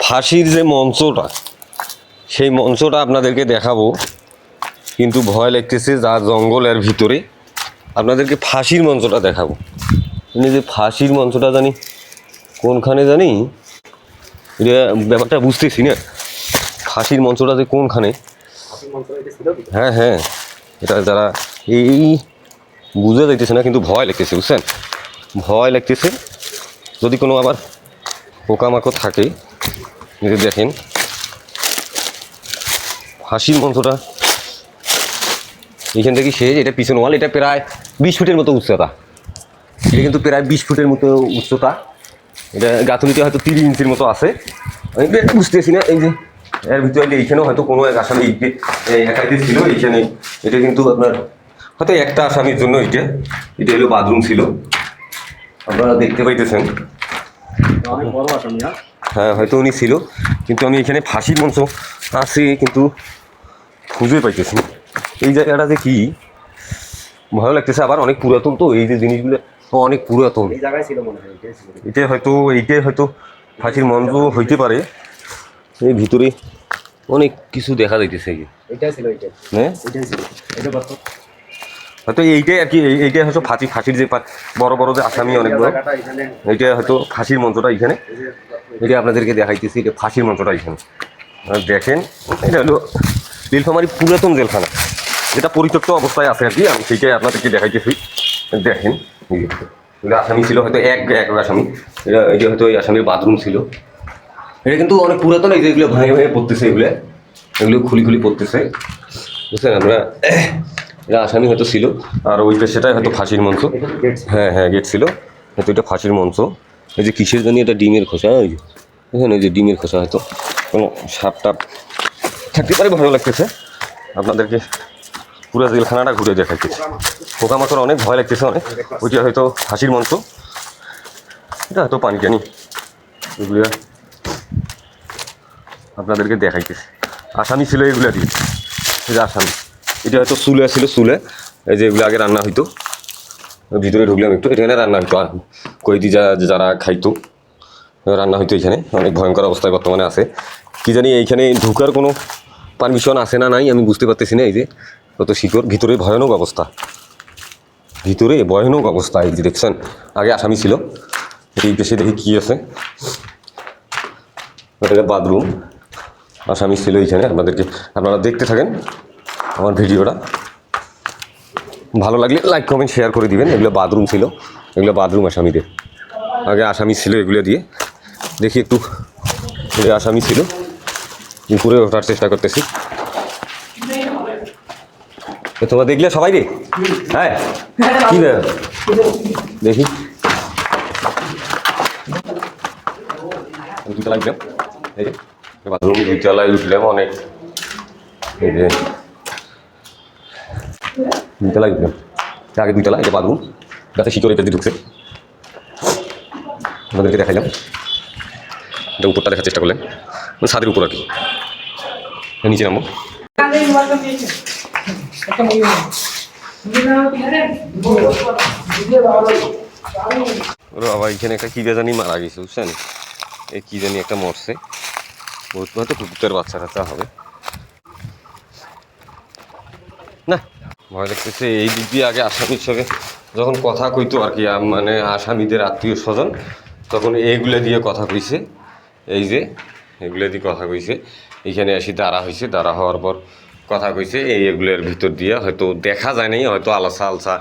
ফাঁসির যে মঞ্চটা, সেই মঞ্চটা আপনাদেরকে দেখাবো, কিন্তু ভয় লাগতেছে যা জঙ্গলের ভিতরে আপনাদেরকে ফাঁসির মঞ্চটা দেখাবো। যে ফাঁসির মঞ্চটা জানি কোনখানে জানি, এটা ব্যাপারটা বুঝতেছি না। ফাঁসির মঞ্চটা যে কোনখানে, হ্যাঁ হ্যাঁ, এটা যারা এই বুঝে যাইতেছে না, কিন্তু ভয় লাগতেছে, বুঝছেন? ভয় লাগতেছে। যদি কোনো আবার পোকামাকড় থাকে, দেখেন ফাঁসির মঞ্চটা এইখান থেকে শেষ। এটা পিছন ওয়াল, এটা প্রায় 20 ফুটের মতো উচ্চতা। এটা কিন্তু প্রায় 20 ফুটের মতো উচ্চতা। এটা গাঁথনিতে হয়তো 30 ইঞ্চির মতো আছে, আমি বুঝতেছি না। এই যে এর ভিতরে এইখানেও হয়তো কোনো এক আসামি একাইতে ছিল এইখানে। এটা কিন্তু আপনার হয়তো একটা আসামির জন্য এটা হলো বাথরুম ছিল, আপনারা দেখতে পাইতেছেন। হ্যাঁ হয়তো উনি ছিল, কিন্তু আমি এখানে ফাঁসির মঞ্চ আছে কিন্তু খুঁজে পাইতেছি না। এই জায়গাটা যে কি ভয় লাগতেছে, আবার অনেক পুরাতন তো এই যে জিনিসগুলো অনেক পুরাতন। এইটাই হয়তো ফাঁসির মঞ্চ হইতে পারে। এই ভিতরে অনেক কিছু দেখা যাইতেছে। হ্যাঁ হয়তো এইটাই আর কি, এইটাই হয়তো ফাঁসির যে বড় বড় যে আসামি অনেক বড়, এইটা হয়তো ফাঁসির মঞ্চটা এইখানে। এটা আপনাদেরকে দেখাইতেছি, এটা ফাঁসির মঞ্চটা এইখানে দেখেন। এটা হলো নীলফামারী পুরাতন জেলখানা, যেটা পরিত্যক্ত অবস্থায় আছে আর কি। আমি সেইটাই আপনাদেরকে দেখাইতেছি। দেখেন আসামি ছিল হয়তো এক আসামি। এটা হয়তো এই আসামির বাথরুম ছিল। এটা কিন্তু অনেক পুরাতন। এই যে এগুলো ভাঙে ভাঙে পড়তেছে, এগুলো খুলি পড়তেছে, বুঝছেন? আমরা এটা আসামি হয়তো ছিল, আর ওই সেটাই হয়তো ফাঁসির মঞ্চ। হ্যাঁ হ্যাঁ, গেট ছিল হয়তো, এটা ফাঁসির মঞ্চ। এই যে কিসের জানি এটা ডিমের খোসা, ওই যে দেখেন, এই যে ডিমের খোসা, হয়তো কোনো সাপ টাপ থাকতে পারে। ভালো লাগতেছে আপনাদেরকে পুরো জেলখানাটা ঘুরে দেখাইতেছে। পোকামাকড় অনেক ভয় লাগতেছে অনেক। ওইটা হয়তো ফাঁসির মঞ্চ, এটা হয়তো পানি টানি এগুলো আপনাদেরকে দেখাইতেছে। আসামি ছিল এগুলো দিয়ে, এই যে আসামি। এটা হয়তো চুলে ছিল, চুলে এই যে এগুলো আগে রান্না হইতো। ভিতরে ঢুকলাম একটু, এখানে রান্না হইতো, কয়েদি যারা খাইতো রান্না হইতো এখানে। অনেক ভয়ঙ্কর অবস্থায় বর্তমানে আছে। কি জানি এইখানে ঢুকার কোনো পারমিশন আছে না নাই আমি বুঝতে পারতেছি না। এই যে কত শিকড়, ভিতরে ভয়ানক অবস্থা, ভিতরে ভয়ানক অবস্থা। এই যে দেখছেন, আগে আসামি ছিল। এই পেশে দেখি কী আছে, এটা বাথরুম। আসামি ছিল এইখানে। আপনারা দেখতে থাকেন আমার ভিডিওটা। ভালো লাগলে লাইক কমেন্ট শেয়ার করে দিবেন। এগুলো বাথরুম ছিল, এগুলো বাথরুম আসামিদের। আগে আসামি ছিল এগুলো দিয়ে। দেখি একটু, আসামি ছিল, উপরে ওঠার চেষ্টা করতেছি। তোমরা দেখলে সবাই রে? হ্যাঁ, কি দেখি দুতলায় উঠলাম। এই যে বাথরুম, দুতলায় উঠলাম অনেক। এই যে দুতলায় উঠলাম, আগে দুইতলা। এটা বাথরুম, গাছে শিকড় ইত্যাদি ঢুকছে। আপনাদেরকে দেখাইলাম। এটা উপরটা দেখার চেষ্টা করলেন, ছাদের উপর আর কি। নিচে নামবো। বাবা, এখানে একটা কি জানি মারা গেছে, বুঝছেন? এই কি জানি একটা মরছে, হয়তো কুকুরের বাচ্চা কাচ্চা হবে না। ভয় লাগতেছে। এই দিক দিয়ে আগে আসামির সঙ্গে যখন কথা কইতো আর কি, মানে আসামিদের আত্মীয় স্বজন, তখন এইগুলো দিয়ে কথা কইছে। এই যে এগুলো দিয়ে কথা কইছে, এইখানে এসে দাঁড়া হয়েছে, দাঁড়া হওয়ার পর কথা কইছে। এগুলোর ভিতর দিয়ে হয়তো দেখা যায় নাই, হয়তো আলসা আলসা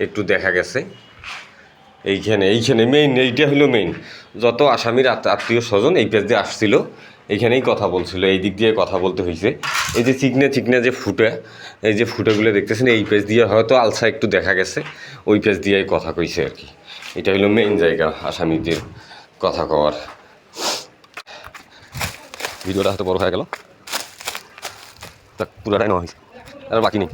একটু দেখা গেছে। এইখানে মেইন, এইটা হলো মেইন। যত আসামির আত্মীয় স্বজন এই পেজ দিয়ে আসছিল, এইখানেই কথা বলছিল, এই দিক দিয়ে কথা বলতে হয়েছে। এই যে চিকনে যে ফুটে, এই যে ফুটেগুলো দেখতেছেন, এই পেজ দিয়ে হয়তো আলসা একটু দেখা গেছে, ওই পেজ দিয়েই কথা কইছে আর কি। এটা হলো মেইন জায়গা আসামিদের কথা কওয়ার। ভিডিওটা হয়তো বড় হয়ে গেল, পুরাটাই নেওয়া হয়েছে, আর বাকি নেই।